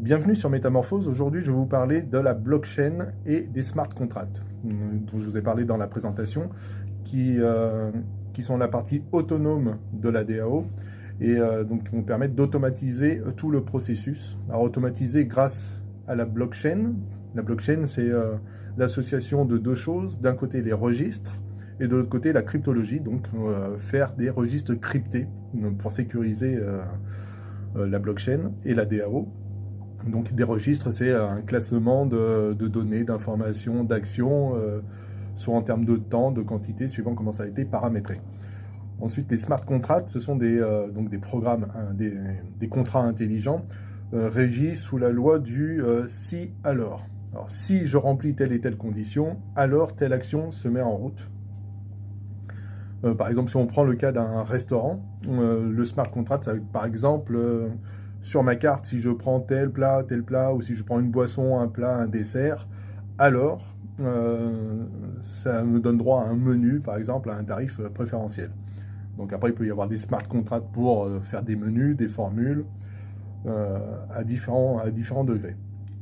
Bienvenue sur Métamorphose. Aujourd'hui, je vais vous parler de la blockchain et des smart contracts, dont je vous ai parlé dans la présentation, qui sont la partie autonome de la DAO et donc qui vont permettre d'automatiser tout le processus. Alors, automatiser grâce à la blockchain. La blockchain, c'est l'association de deux choses. D'un côté, les registres et de l'autre côté, la cryptologie, donc faire des registres cryptés pour sécuriser la blockchain et la DAO. Donc des registres, c'est un classement de données, d'informations, d'actions, soit en termes de temps, de quantité, suivant comment ça a été paramétré. Ensuite, les smart contracts, ce sont donc des programmes, des contrats intelligents régis sous la loi du si alors. Alors, si je remplis telle et telle condition, alors telle action se met en route. Par exemple, si on prend le cas d'un restaurant, le smart contract, ça va être par exemple sur ma carte, si je prends tel plat, ou si je prends une boisson, un plat, un dessert, alors ça me donne droit à un menu, par exemple, à un tarif préférentiel. Donc après, il peut y avoir des smart contracts pour faire des menus, des formules, à différents degrés.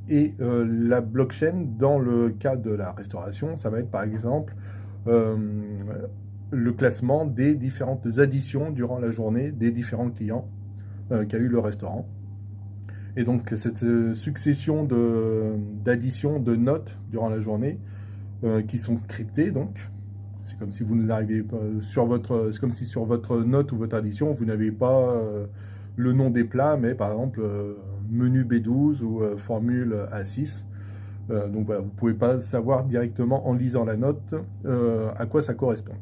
Et la blockchain, dans le cas de la restauration, ça va être par exemple le classement des différentes additions durant la journée des différents clients qu'a eu le restaurant. Et donc cette succession d'additions de notes durant la journée qui sont cryptées, donc c'est comme si vous n'arrivez pas c'est comme si sur votre note ou votre addition vous n'avez pas le nom des plats, mais par exemple menu B12 ou formule A6. Donc voilà, vous ne pouvez pas savoir directement en lisant la note à quoi ça correspond.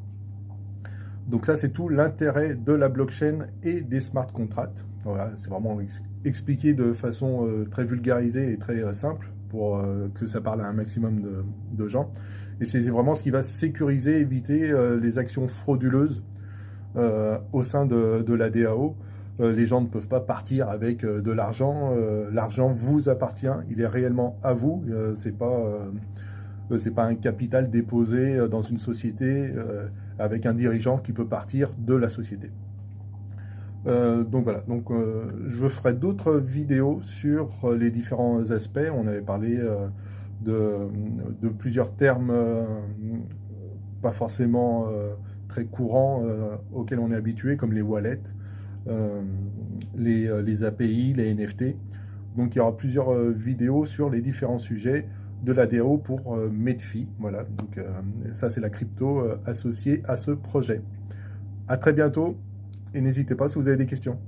Donc ça, c'est tout l'intérêt de la blockchain et des smart contracts. Voilà, c'est vraiment expliqué de façon très vulgarisée et très simple pour que ça parle à un maximum de gens. Et c'est vraiment ce qui va sécuriser, éviter les actions frauduleuses au sein de la DAO. Les gens ne peuvent pas partir avec de l'argent. L'argent vous appartient, il est réellement à vous. C'est pas un capital déposé dans une société avec un dirigeant qui peut partir de la société. Donc voilà, je ferai d'autres vidéos sur les différents aspects. On avait parlé de plusieurs termes pas forcément très courants auxquels on est habitué, comme les wallets, les API, les NFT. Donc il y aura plusieurs vidéos sur les différents sujets de la DAO pour Medfi. Voilà, donc ça c'est la crypto associée à ce projet. À très bientôt et n'hésitez pas si vous avez des questions.